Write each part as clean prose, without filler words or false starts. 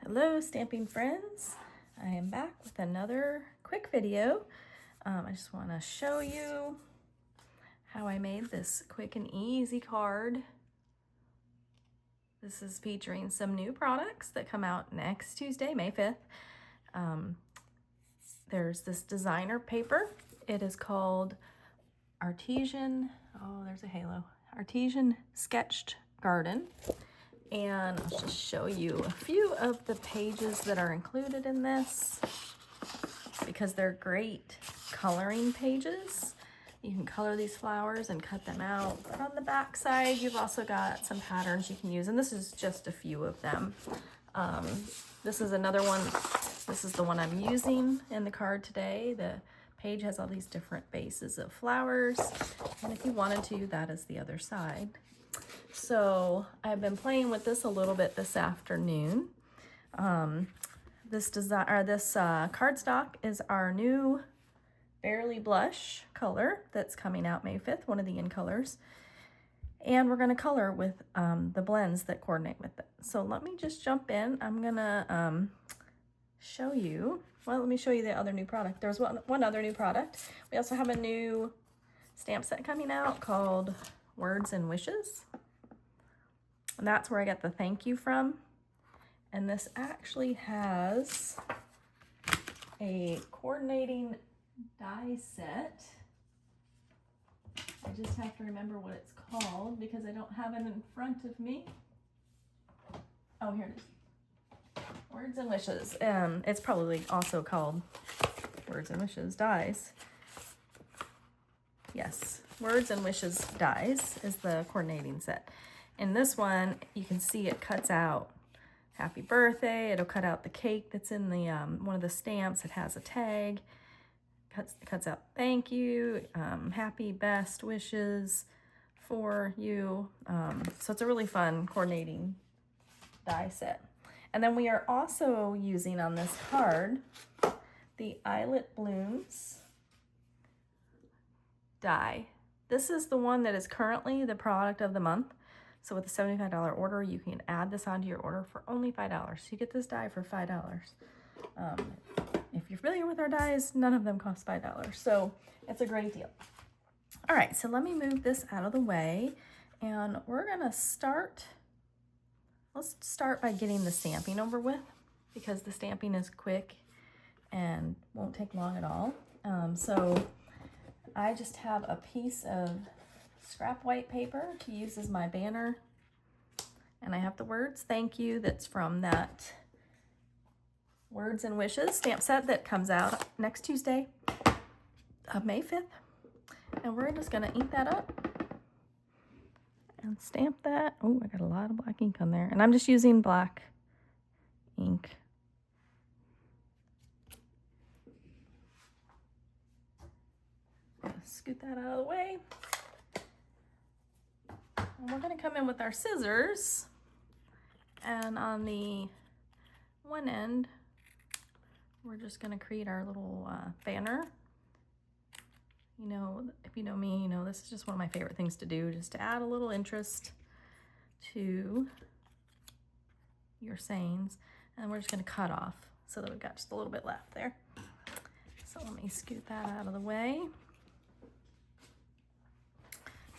Hello stamping friends, I am back with another quick video. I just want to show you how I made this quick and easy card. This is featuring some new products that come out next Tuesday, May 5th. There's this designer paper. It is called Artesian, oh there's a halo, Artesian Sketched Garden. And I'll just show you a few of the pages that are included in this because they're great coloring pages. You can color these flowers and cut them out. But on the back side, you've also got some patterns you can use, and this is just a few of them. This is another one. This is the one I'm using in the card today. The page has all these different bases of flowers, and if you wanted to, that is the other side. So I've been playing with this a little bit this afternoon. This cardstock is our new Barely Blush color that's coming out May 5th, one of the in colors. And we're going to color with the blends that coordinate with it. So let me just jump in. I'm going to show you, well, let me show you the other new product. There's one other new product. We also have a new stamp set coming out called Words and Wishes. And that's where I got the thank you from. And this actually has a coordinating die set. I just have to remember what it's called because I don't have it in front of me. Oh, here it is. Words and Wishes. It's probably also called Words and Wishes dies. Yes, Words and Wishes dies is the coordinating set. In this one, you can see it cuts out happy birthday. It'll cut out the cake that's in the one of the stamps. It has a tag. Cuts out thank you, happy best wishes for you. So it's a really fun coordinating die set. And then we are also using on this card the Eyelet Blooms die. This is the one that is currently the product of the month. So with a $75 order, you can add this onto your order for only $5. So you get this die for $5. If you're familiar with our dies, none of them cost $5. So it's a great deal. All right, so let me move this out of the way. And we're gonna start, let's start by getting the stamping over with because the stamping is quick and won't take long at all. So I just have a piece of scrap white paper to use as my banner, and I have the words thank you that's from that Words and Wishes stamp set that comes out next Tuesday of May 5th, and we're just gonna ink that up and stamp that. Oh, I got a lot of black ink on there, and I'm just using black ink. Scoot that out of the way. And we're going to come in with our scissors, and on the one end, we're just going to create our little banner. You know, if you know me, you know this is just one of my favorite things to do, just to add a little interest to your sayings. And we're just going to cut off so that we've got just a little bit left there. So let me scoot that out of the way.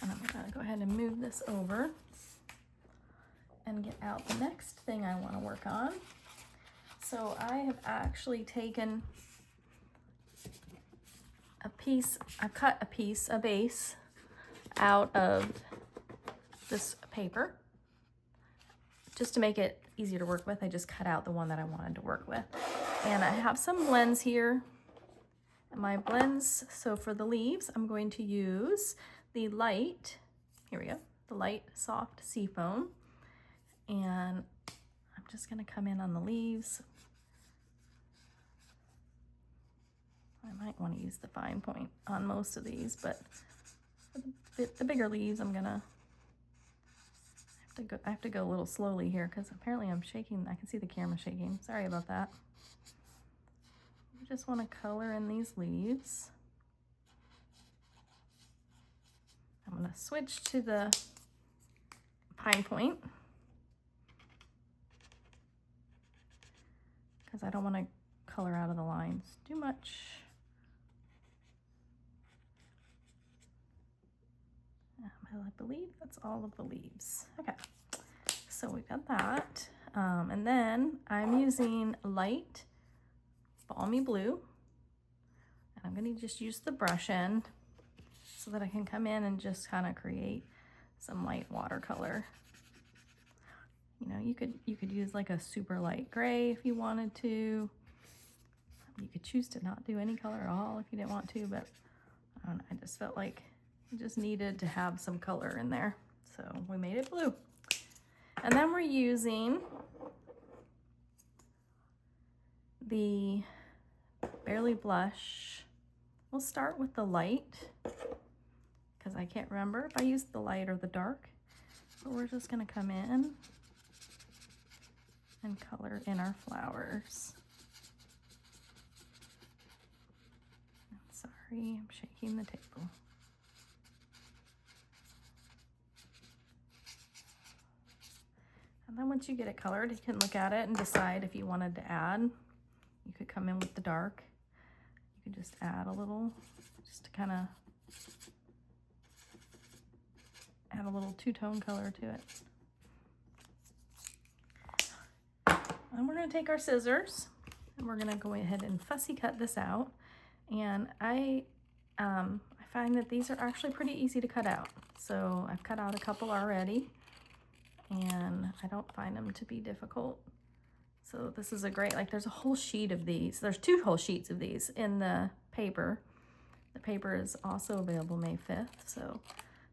And I'm going to go ahead and move this over and get out the next thing I want to work on. So I have actually taken a piece, I've cut a piece, a base, out of this paper. Just to make it easier to work with, I just cut out the one that I wanted to work with. And I have some blends here. And my blends, so for the leaves, I'm going to use the light, here we go, the light soft seafoam. And I'm just gonna come in on the leaves. I might wanna use the fine point on most of these, but for the bigger leaves, I'm gonna I have to go a little slowly here because apparently I'm shaking. I can see the camera shaking. Sorry about that. I just wanna color in these leaves. I'm going to switch to the pine point. because I don't want to color out of the lines too much. I believe that's all of the leaves. Okay, so we got that. And then I'm using light balmy blue. And I'm going to just use the brush end so that I can come in and just kind of create some light watercolor. You know, you could use like a super light gray if you wanted to. You could choose to not do any color at all if you didn't want to, but I don't know, I just felt like I just needed to have some color in there. So we made it blue. And then we're using the Barely Blush. We'll start with the light because I can't remember if I used the light or the dark. But we're just going to come in and color in our flowers. Sorry, I'm shaking the table. And then once you get it colored, you can look at it and decide if you wanted to add. You could come in with the dark. You could just add a little, just to kind of add a little two-tone color to it. And we're going to take our scissors and we're going to go ahead and fussy cut this out. And I find that these are actually pretty easy to cut out. So I've cut out a couple already and I don't find them to be difficult. So this is a great, like there's a whole sheet of these. There's 2 whole sheets of these in the paper. The paper is also available May 5th. So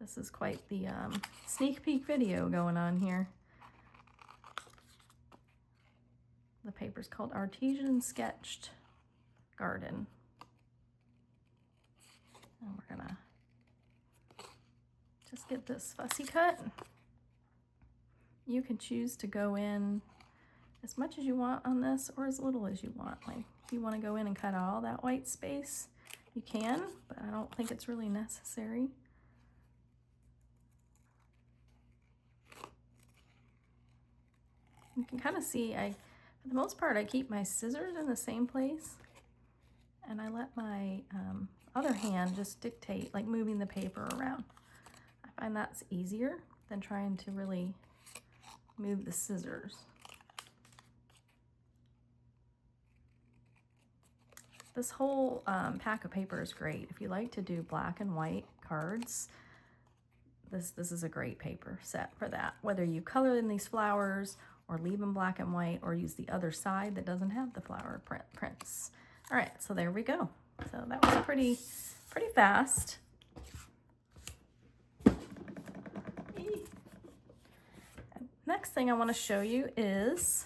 this is quite the sneak peek video going on here. The paper's called Artesian Sketched Garden. And we're gonna just get this fussy cut. You can choose to go in as much as you want on this or as little as you want. Like if you want to go in and cut all that white space, you can, but I don't think it's really necessary. You can kind of see, for the most part, I keep my scissors in the same place and I let my other hand just dictate, like moving the paper around. I find that's easier than trying to really move the scissors. This whole pack of paper is great. If you like to do black and white cards, this is a great paper set for that. Whether you color in these flowers or leave them black and white or use the other side that doesn't have the flower prints. All right, so there we go. So that was pretty fast. Next thing I want to show you is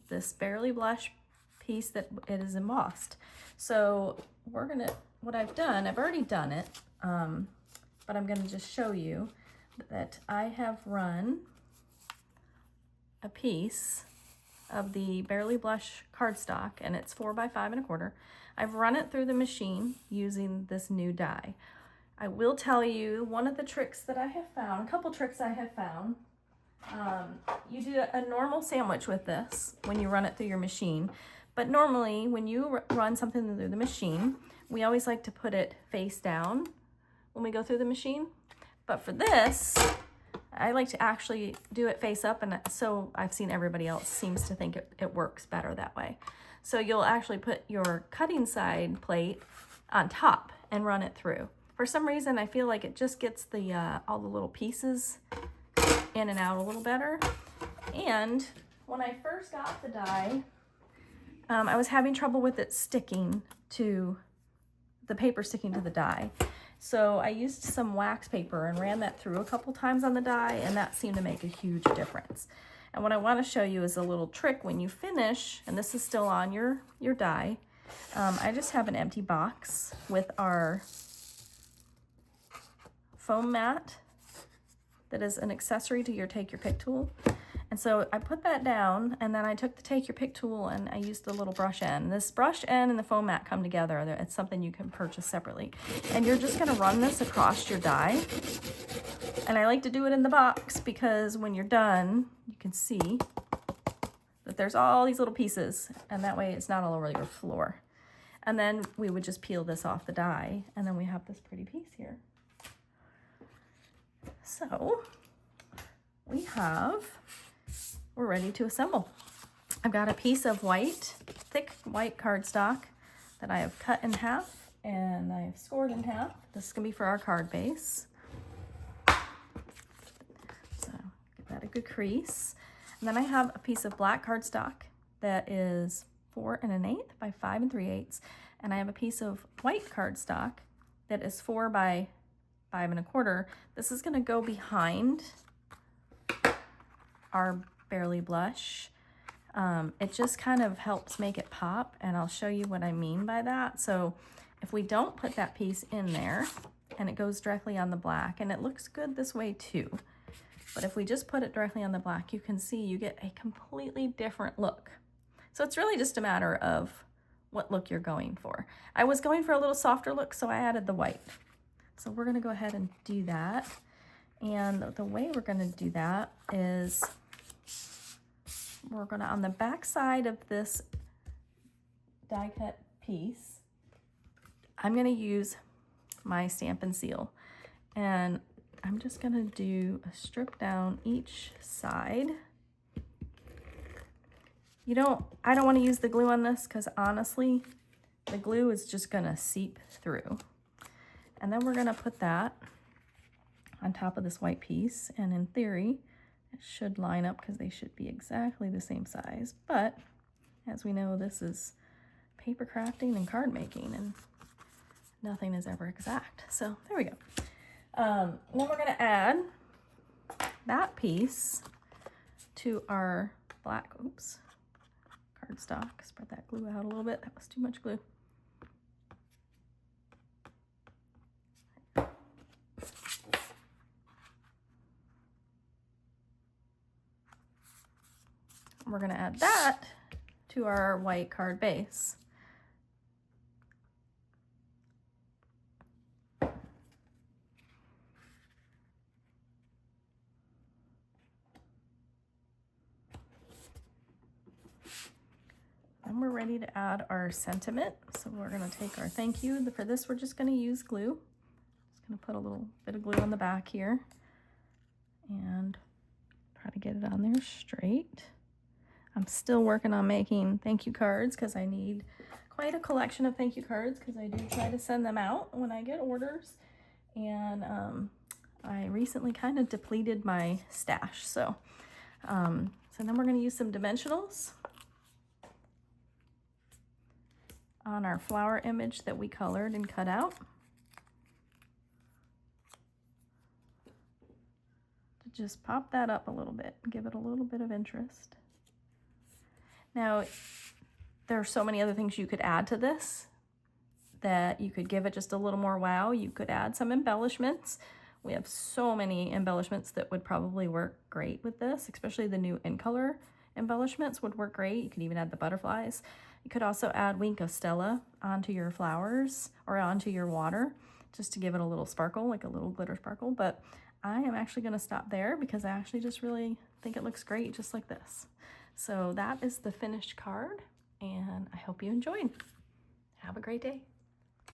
this Barely Blush piece that it is embossed. So what I've done, I've already done it, but I'm going to just show you that I have run a piece of the Barely Blush cardstock, and it's 4 by 5 1/4. I've run it through the machine using this new die. I will tell you one of the tricks that I have found, a couple tricks I have found. You do a normal sandwich with this when you run it through your machine, but normally when you run something through the machine, we always like to put it face down when we go through the machine. But for this, I like to actually do it face up, and so I've seen everybody else seems to think it works better that way. So you'll actually put your cutting side plate on top and run it through. For some reason, I feel like it just gets the all the little pieces in and out a little better. And when I first got the die, I was having trouble with it sticking to the paper, sticking to the die. So I used some wax paper and ran that through a couple times on the die, and that seemed to make a huge difference. And what I want to show you is a little trick when you finish, and this is still on your die. I just have an empty box with our foam mat that is an accessory to your Take Your Pick tool. And so I put that down, and then I took the Take Your Pick tool and I used the little brush end. This brush end and the foam mat come together. It's something you can purchase separately. And you're just gonna run this across your die. And I like to do it in the box because when you're done, you can see the but there's all these little pieces, and that way it's not all over your floor. And then we would just peel this off the die, and then we have this pretty piece here. So we're ready to assemble. I've got a piece of thick white cardstock that I have cut in half and I have scored in half. This is gonna be for our card base. So give that a good crease. And then I have a piece of black cardstock that is 4 1/8 by 5 3/8. And I have a piece of white cardstock that is 4 by 5 1/4. This is gonna go behind our Barely Blush. It just kind of helps make it pop, and I'll show you what I mean by that. So if we don't put that piece in there, and it goes directly on the black, and it looks good this way too, but if we just put it directly on the black, you can see you get a completely different look. So it's really just a matter of what look you're going for. I was going for a little softer look, so I added the white. So we're gonna go ahead and do that. And the way we're gonna do that is we're gonna, on the back side of this die cut piece, I'm gonna use my Stampin' Seal. And I'm just gonna do a strip down each side. I don't wanna use the glue on this because honestly, the glue is just gonna seep through. And then we're gonna put that on top of this white piece. And in theory, it should line up because they should be exactly the same size. But as we know, this is paper crafting and card making, and nothing is ever exact. So there we go. Then we're gonna add that piece to our black, cardstock. Spread that glue out a little bit. That was too much glue. We're gonna add that to our white card base. And we're ready to add our sentiment. So we're gonna take our thank you. For this, we're just gonna use glue. Just gonna put a little bit of glue on the back here and try to get it on there straight. I'm still working on making thank you cards because I need quite a collection of thank you cards because I do try to send them out when I get orders. And I recently kind of depleted my stash. So then we're going to use some dimensionals on our flower image that we colored and cut out. To just pop that up a little bit, give it a little bit of interest. Now, there are so many other things you could add to this that you could give it just a little more wow. You could add some embellishments. We have so many embellishments that would probably work great with this, especially the new in color embellishments would work great. You could even add the butterflies. You could also add Wink of Stella onto your flowers or onto your water just to give it a little sparkle, like a little glitter sparkle. But I am actually going to stop there because I actually just really think it looks great just like this. So that is the finished card, and I hope you enjoyed. Have a great day.